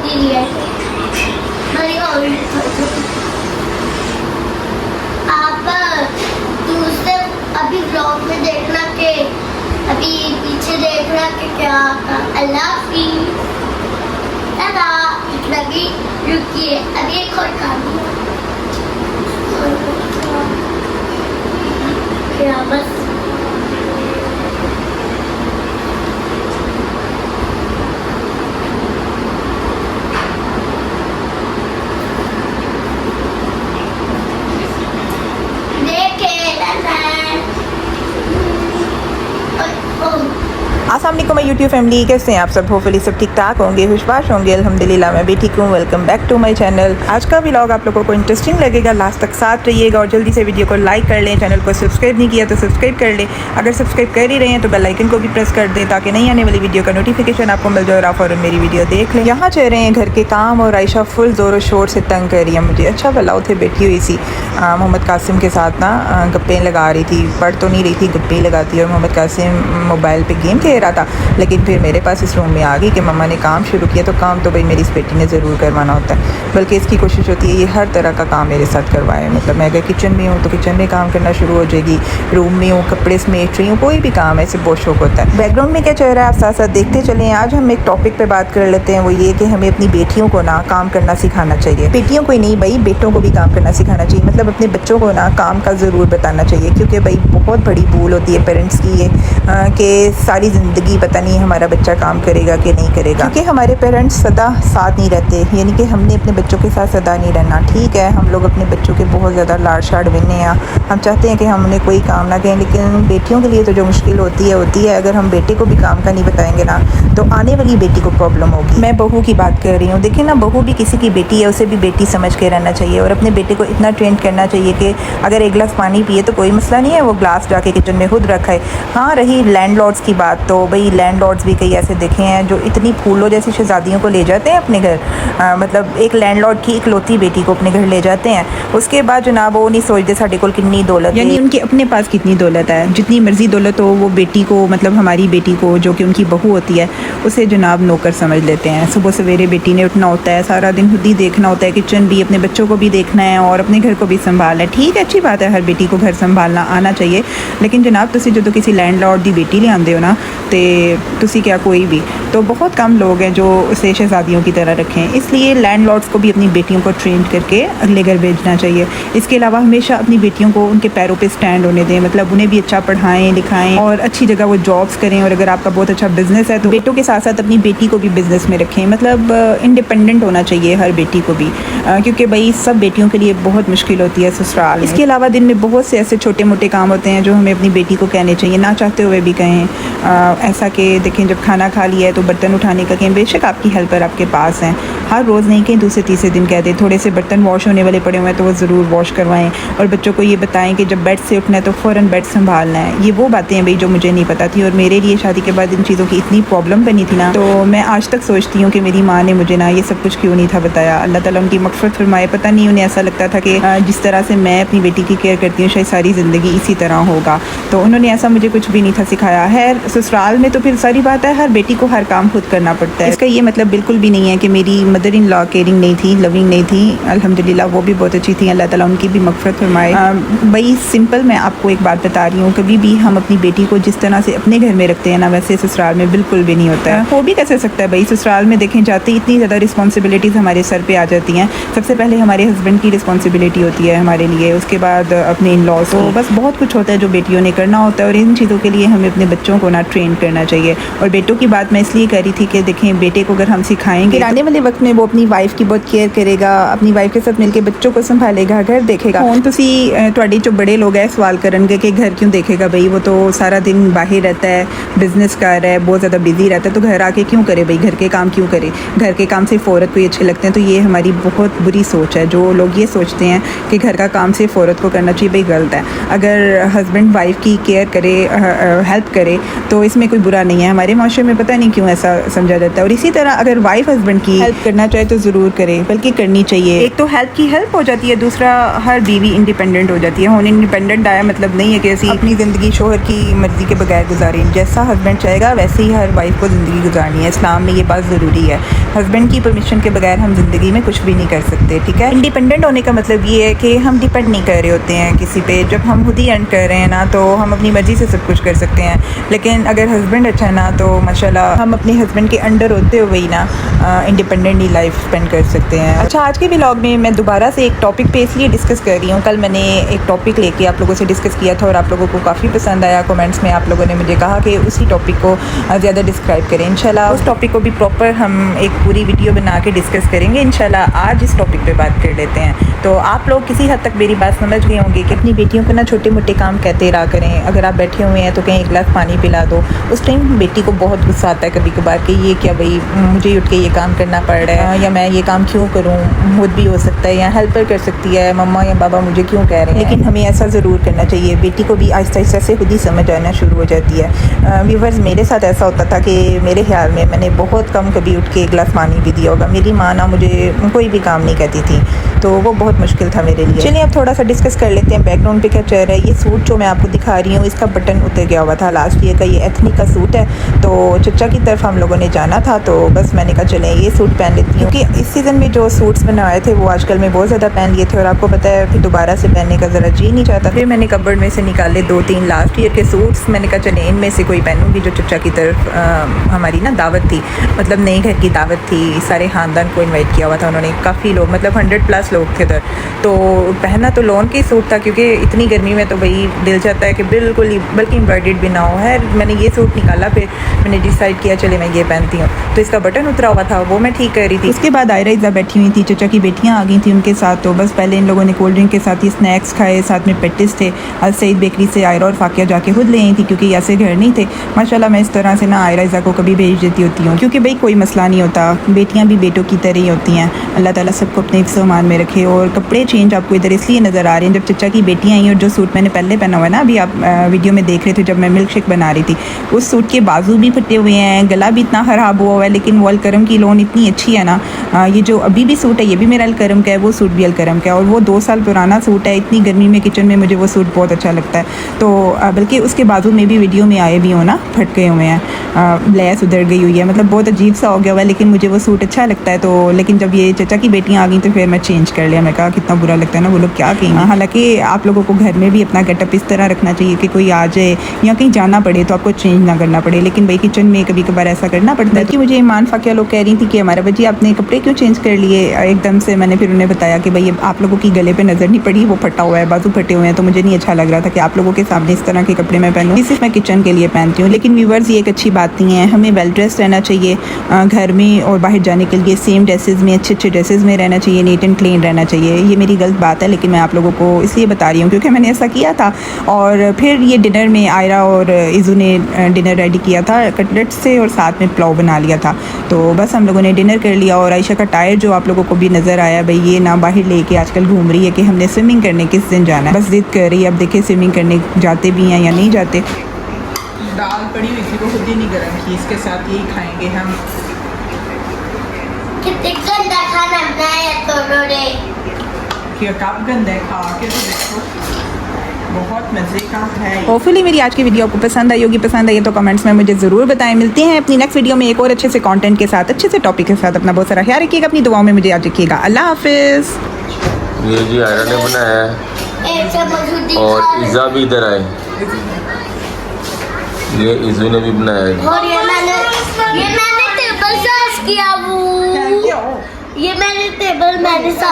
भी लिया है। आप दूसरे अभी ब्लॉग में देखना के अभी पीछे देखना कि क्या अल्लाह की दादा इतना भी रुकिए, अभी एक और काम क्या बस अस्सलाम वालेकुम यूट्यूब फैमिली, कैसे हैं आप सब? होपफुली सब ठीक ठाक होंगे, खुशबाश होंगे। अल्हम्दुलिल्लाह मैं भी ठीक हूँ। Welcome back to my channel. आज का व्लॉग आप लोगों को इंटरेस्टिंग लगेगा, लास्ट तक साथ रहिएगा और जल्दी से वीडियो को लाइक कर लें। चैनल को सब्सक्राइब नहीं किया तो सब्सक्राइब कर लें। अगर सब्सक्राइब कर ही रहे हैं तो बेल आइकन को भी प्रेस कर दें ताकि नहीं आने वाली वीडियो का नोटिफिकेशन आपको मिल जाए और आप फ़ौरन मेरी वीडियो देख लें। यहाँ चल रहे हैं घर के काम और आयशा फुल ज़ोर शोर से तंग कर रही है मुझे। अच्छा भला उठे बैठी हुई सी मोहम्मद कासिम के साथ ना गप्पे लगा रही थी, पढ़ तो नहीं रही थी, गप्पे लगाती। और मोहम्मद कासिम मोबाइल पर गेम खेल रहा था, लेकिन फिर मेरे पास इस रूम में आ गई कि मम्मा ने काम शुरू किया तो काम तो भाई मेरी इस बेटी ने ज़रूर करवाना होता है। बल्कि इसकी कोशिश होती है ये हर तरह का काम मेरे साथ करवाए। मतलब मैं अगर किचन में हूँ तो किचन में काम करना शुरू हो जाएगी, रूम में हूँ कपड़े समेट रही हूँ, कोई भी काम ऐसे बहुत शौक होता है। बैकग्राउंड में क्या चल रहा है आप साथ साथ देखते चलें। आज हम एक टॉपिक पर बात कर लेते हैं, वो ये कि हमें अपनी बेटियों को ना काम करना सिखाना चाहिए। बेटियों को ही नहीं भाई, बेटों को भी काम करना सिखाना चाहिए। मतलब अपने बच्चों को ना काम का ज़रूर बताना चाहिए, क्योंकि भाई बहुत बड़ी भूल होती है पेरेंट्स की ये कि सारी ज़िंदगी पता नहीं हमारा बच्चा काम करेगा कि नहीं करेगा, क्योंकि हमारे पेरेंट्स सदा साथ नहीं रहते। यानी कि हमने अपने बच्चों के साथ सदा नहीं रहना। ठीक है, हम लोग अपने बच्चों के बहुत ज़्यादा लाड़ शाड़ बने हैं, हम चाहते हैं कि हम उन्हें कोई काम ना करें, लेकिन बेटियों के लिए तो जो मुश्किल होती है। अगर हम बेटे को भी काम का नहीं बताएंगे ना तो आने वाली बेटी को प्रॉब्लम होगी। मैं बहू की बात कर रही हूँ। देखिए ना, बहू भी किसी की बेटी है, उसे भी बेटी समझ के रहना चाहिए और अपने बेटे को इतना ट्रेन करना चाहिए कि अगर एक गिलास पानी पिए तो कोई मसला नहीं है, वो ग्लास जाके किचन में खुद रखा है। हाँ, रही लैंडलॉर्ड्स की बात, तो भाई लैंडलॉर्ड्स भी कई ऐसे देखे हैं जो इतनी फूलों जैसी शहजादियों को ले जाते हैं अपने घर। मतलब एक लैंडलॉर्ड की इकलौती बेटी को अपने घर ले जाते हैं, उसके बाद जनाब वो नहीं सोचते साढ़े को कितनी दौलत, यानी उनके अपने पास कितनी दौलत है। जितनी मर्जी दौलत हो वो बेटी को, मतलब हमारी बेटी को जो कि उनकी बहू होती है, उसे जनाब नौकर समझ लेते हैं। सुबह सवेरे बेटी ने उठना होता है, सारा दिन खुद ही देखना होता है, किचन भी, अपने बच्चों को भी देखना है और अपने घर को भी संभालना है। ठीक है, अच्छी बात है, हर बेटी को घर संभालना आना चाहिए, लेकिन जनाब तुसी जो किसी लैंडलॉर्ड की बेटी ले आते हो ना, तो तुसी क्या कोई भी, तो बहुत कम लोग हैं जो उसे शहजादियों की तरह रखें। इसलिए लैंडलॉर्ड्स को भी अपनी बेटियों को ट्रेन करके अगले घर भेजना चाहिए। इसके अलावा हमेशा अपनी बेटियों को उनके पैरों पे स्टैंड होने दें, मतलब उन्हें भी अच्छा पढ़ाएं लिखाएं और अच्छी जगह वो जॉब्स करें। और अगर आपका बहुत अच्छा बिजनेस है तो बेटों के साथ साथ अपनी बेटी को भी बिजनेस में रखें। मतलब इंडिपेंडेंट होना चाहिए हर बेटी को भी, क्योंकि भाई सब बेटियों के लिए बहुत मुश्किल होती है ससुराल। इसके अलावा दिन में बहुत से ऐसे छोटे मोटे काम होते हैं जो हमें अपनी बेटी को कहने चाहिए, ना चाहते हुए भी कहें। ऐसा कि देखें, जब खाना खा लिया है तो बर्तन उठाने का कहें, बेशक आपकी हेल्पर आपके पास हैं, हर रोज़ नहीं कहें, दूसरे तीसरे दिन कह दें थोड़े से बर्तन वॉश होने वाले पड़े हुए हैं तो वो ज़रूर वॉश करवाएं। और बच्चों को ये बताएं कि जब बेड से उठना है तो फ़ौरन बेड संभालना है। ये वो बातें हैं भाई जो मुझे नहीं पता थी और मेरे लिए शादी के बाद इन चीज़ों की इतनी प्रॉब्लम बनी थी ना, तो मैं आज तक सोचती हूँ कि मेरी माँ ने मुझे ना ये सब कुछ क्यों नहीं था बताया। अल्लाह ताला उनकी मग़फ़िरत फरमाए। पता नहीं उन्हें ऐसा लगता था कि जिस तरह से मैं अपनी बेटी की केयर करती हूँ शायद सारी ज़िंदगी इसी तरह होगा, तो उन्होंने ऐसा मुझे कुछ भी नहीं था सिखाया है। ससुराल में तो फिर सारी बात है, हर बेटी को हर काम खुद करना पड़ता है। इसका ये मतलब बिल्कुल भी नहीं है कि मेरी मदर इन लॉ केयरिंग नहीं थी, लविंग नहीं थी। अल्हम्दुलिल्लाह वो भी बहुत अच्छी थी, अल्लाह ताला उनकी भी मग़फ़िरत फरमाए। भाई सिंपल मैं आपको एक बात बता रही हूँ, कभी भी हम अपनी बेटी को जिस तरह से अपने घर में रखते हैं ना, वैसे ससुराल में बिल्कुल भी नहीं होता है। वो भी कैसे सकता है भाई, ससुराल में देखें जाते इतनी ज़्यादा रिस्पॉन्सिबिलिटीज़ हमारे सर पे आ जाती हैं। सबसे पहले हमारे हस्बैंड की रिस्पॉन्सिबिलिटी होती है हमारे लिए, उसके बाद अपने इन लॉज को, बस बहुत कुछ होता है जो बेटियों ने करना होता है और इन चीज़ों के लिए हमें अपने बच्चों को ना ट्रेन करना चाहिए। और बेटों की बात मैं इसलिए कर रही थी कि देखें, बेटे को अगर हम सिखाएंगे, आने वाले वक्त में वो अपनी वाइफ की बहुत केयर करेगा, अपनी वाइफ के साथ मिलकर बच्चों को संभालेगा, घर देखेगा। हुण तुसी तुहाडे जो बड़े लोग हैं सवाल करेंगे कि घर क्यों देखेगा भाई, वो तो सारा दिन बाहर रहता है, बिजनेस कर रहा है, बहुत ज़्यादा बिजी रहता है, तो घर आके क्यों करे भाई, घर के काम क्यों करे। घर के काम सिर्फ औरत को ही अच्छे लगते हैं, तो ये हमारी बहुत बुरी सोच है। जो लोग ये सोचते हैं कि घर का काम सिर्फ औरत को करना चाहिए, भाई गलत है। अगर हस्बैंड वाइफ की केयर करे, हेल्प करे, तो इसमें कोई बुरा नहीं है। हमारे माशरे में पता नहीं क्यों ऐसा समझा जाता है। और इसी तरह अगर वाइफ हस्बैंड की हेल्प करना चाहे तो ज़रूर करे, बल्कि करनी चाहिए। एक तो हेल्प की हेल्प हो जाती है, दूसरा हर बीवी इंडिपेंडेंट हो जाती है। होने इंडिपेंडेंट आया मतलब नहीं है कि ऐसी अपनी ज़िंदगी शोहर की मर्ज़ी के बगैर गुजारें। जैसा हस्बैंड चाहेगा वैसे ही हर वाइफ को ज़िंदगी गुजारनी है। इस्लाम में ये बात ज़रूरी है। हस्बैंड की परमिशन के बगैर हम ज़िंदगी में कुछ भी नहीं कर सकते, ठीक है। इंडिपेंडेंट होने का मतलब ये है कि हम डिपेंड नहीं कर रहे होते हैं किसी पे। जब हम खुद ही अर्न कर रहे हैं ना, तो हम अपनी मर्ज़ी से सब कुछ कर सकते हैं। लेकिन अगर हस्बैंड अच्छा है ना, तो माशाल्लाह हम अपने हस्बैंड के अंडर होते हुए ही ना इंडिपेंडेंटली लाइफ स्पेंड कर सकते हैं। अच्छा, आज के व्लॉग में मैं दोबारा से एक टॉपिक पे इसलिए डिस्कस कर रही हूँ। कल मैंने एक टॉपिक लेके आप लोगों से डिस्कस किया था और आप लोगों को काफ़ी पसंद आया। कमेंट्स में आप लोगों ने मुझे कहा कि उसी टॉपिक को ज़्यादा डिस्क्राइब करें। इंशाल्लाह उस टॉपिक को भी प्रॉपर हम एक पूरी वीडियो बना के डिस्कस करेंगे। इंशाल्लाह आज इस टॉपिक पे बात कर लेते हैं। तो आप लोग किसी हद तक मेरी बात समझ गए होंगे कि अपनी बेटियों को ना छोटे मोटे काम कहते रहा करें। अगर आप बैठे हुए हैं तो कहीं एक गिलास पानी पिला दो। उस टाइम बेटी को बहुत गुस्सा आता है कभी कभार कि ये क्या भाई, मुझे उठ के ये काम करना पड़ रहा है, या मैं ये काम क्यों करूँ, खुद भी हो सकता है, या हेल्पर कर सकती है मम्मा या बाबा, मुझे क्यों कह रहे हैं। लेकिन हमें ऐसा ज़रूर करना चाहिए। बेटी को भी आहिस्ता आहिस्ता से खुद ही समझ आना शुरू हो जाती है। व्यूवर्स, मेरे साथ ऐसा होता था कि मेरे ख्याल में मैंने बहुत कम कभी उठ के एक गिलास पानी भी दिया होगा। मेरी माँ ना मुझे कोई भी काम नहीं कहती थी, तो वो बहुत मुश्किल था मेरे लिए। चलिए अब थोड़ा सा डिस्कस कर लेते हैं बैकग्राउंड पे क्या चल रहा है। ये सूट जो मैं आपको दिखा रही हूँ, इसका बटन उतर गया हुआ था लास्ट ईयर का। ये एथनिक का सूट है, तो चचा की तरफ हम लोगों ने जाना था, तो बस मैंने कहा चलें ये सूट पहन लेती हूँ, क्योंकि इस सीज़न में जो सूट्स बनवाए थे वो आजकल में बहुत ज़्यादा पहन लिए थे और आपको पता है फिर दोबारा से पहनने का ज़रा जी नहीं चाहता। फिर मैंने कबर्ड में से निकाले 2-3 लास्ट ईयर के सूट्स। मैंने कहा चले इनमें से कोई पहनूँगी। जो चचा की तरफ हमारी ना दावत थी, मतलब नए घर की दावत थी, सारे ख़ानदान को इन्वाइट किया हुआ था उन्होंने, काफ़ी लोग, मतलब 100+ लोग थे उधर। तो पहना तो लॉन के सूट था, क्योंकि इतनी गर्मी में तो भाई दिल चाहता है कि बिल्कुल ही, बल्कि एम्ब्रॉयडर्ड भी ना हो है। मैंने ये सूट निकाला, फिर मैंने डिसाइड किया चले मैं ये पहनती हूँ। तो इसका बटन उतरा हुआ था, वो मैं ठीक कर रही थी। उसके बाद आयरा इज़ा बैठी हुई थी, चचा की बेटियाँ आ गई थी उनके साथ। तो बस पहले इन लोगों ने कोल्ड ड्रिंक के साथ ही स्नैक्स खाए, साथ में पेटिस थे। अल सईद बेकरी से आयरा और फाकिया जाके खुद ले आई थी, क्योंकि ऐसे घर नहीं थे। माशाल्लाह मैं इस तरह से ना आयरा इज़ा को कभी भेज देती होती हूँ, क्योंकि भाई कोई मसला नहीं होता, बेटियाँ भी बेटों की तरह ही होती हैं। अल्लाह ताला सबको अपने हिफ्ज़ मान में रखे। और कपड़े चेंज आपको इधर इसलिए नज़र आ रहे हैं, जब चचा की बेटियाँ आई और जो सूट मैंने पहले पहना हुआ है ना, अभी आप वीडियो में देख रहे थे जब मैं मिल्क शेक बना रही थी, उस सूट के बाजू भी फटे हुए हैं, गला भी इतना ख़राब हुआ है, लेकिन वो अलकरम की लोन इतनी अच्छी है ना। ये जो अभी भी सूट है ये भी मेरा अलकरम का है, वो सूट भी अलकरम का है, और वो 2 साल पुराना सूट है। इतनी गर्मी में किचन में मुझे वो सूट बहुत अच्छा लगता है। तो बल्कि उसके बाजू में भी वीडियो में आए भी हो ना, फट गए हुए हैं, लेस उधर गई हुई है, मतलब बहुत अजीब सा हो गया हुआ है, लेकिन मुझे वो सूट अच्छा लगता है। तो लेकिन जब ये चचा की बेटियाँ आ गई तो फिर मैं चेंज कर लिया। मैं कहा कितना बुरा लगता है ना, वो लोग क्या कहेंगे। हालांकि आप लोगों को घर में भी अपना गेटअप इस तरह रखना चाहिए कि कोई आ जाए या कहीं जाना पड़े तो आपको चेंज ना करना पड़े, लेकिन भाई किचन में कभी कभार ऐसा करना पड़ता है। कि मुझे ईमान फाकिया लोग कह रही थी कि हमारा बच्ची आपने कपड़े क्यों चेंज कर लिए एकदम से। मैंने फिर उन्हें बताया कि भाई आप लोगों की गले पे नज़र नहीं पड़ी, वो फटा हुआ है, बाजू फटे हुए हैं, तो मुझे नहीं अच्छा लग रहा था कि आप लोगों के सामने इस तरह के कपड़े मैं पहनूँ। सिर्फ मैं किचन के लिए पहनती हूँ। लेकिन व्यूवर्स, ये एक अच्छी बात नहीं है। हमें वेल ड्रेस रहना चाहिए घर में, और बाहर जाने के लिए सेम ड्रेसेस में, अच्छे अच्छे ड्रेसेस में रहना चाहिए, नीट एंड क्लीन रहना चाहिए। ये मेरी गलत बात है, लेकिन मैं आप लोगों को इसलिए बता रही हूँ क्योंकि मैंने ऐसा किया था। और फिर ये डिनर में आयरा और इज़ू ने डिनर रेडी किया था कटलेट से, और साथ में पुलाव बना लिया था। तो बस हम लोगों ने डिनर कर लिया। और आयशा का टायर जो आप लोगों को भी नज़र आया, भाई ये ना बाहर लेके आजकल घूम रही है कि हमने स्विमिंग करने किस दिन जाना है, बस जिद कर रही है। अब देखिए स्विमिंग करने जाते भी हैं या नहीं जाते। दाल पड़ी हुई थी, वो खुद ही नहीं गर्म की, इसके साथ यही खाएंगे हम। कितने गंदा खाना बनाया दोनों ने। क्या कब गंदा है, खा के तो देखो, बहुत मज़े का है। होपफुली मेरी आज की वीडियो आपको पसंद आई होगी। पसंद आई तो कमेंट्स में मुझे ज़रूर बताएं। मिलते हैं अपनी नेक्स्ट वीडियो में एक और अच्छे से कंटेंट के साथ, अच्छे से टॉपिक के साथ। अपना बहुत सारा ख्याल रखिएगा, अपनी दुआओं में मुझे याद रखिएगा। अल्लाह हाफिज़। ये जी आयरा ने बनाया है, एक चम्मच और इज़ा भी इधर आए, ये इज़ू ने भी बनाया है। और ये मैंने टेबल साफ किया वो, ये मैंने टेबल मैंने साफ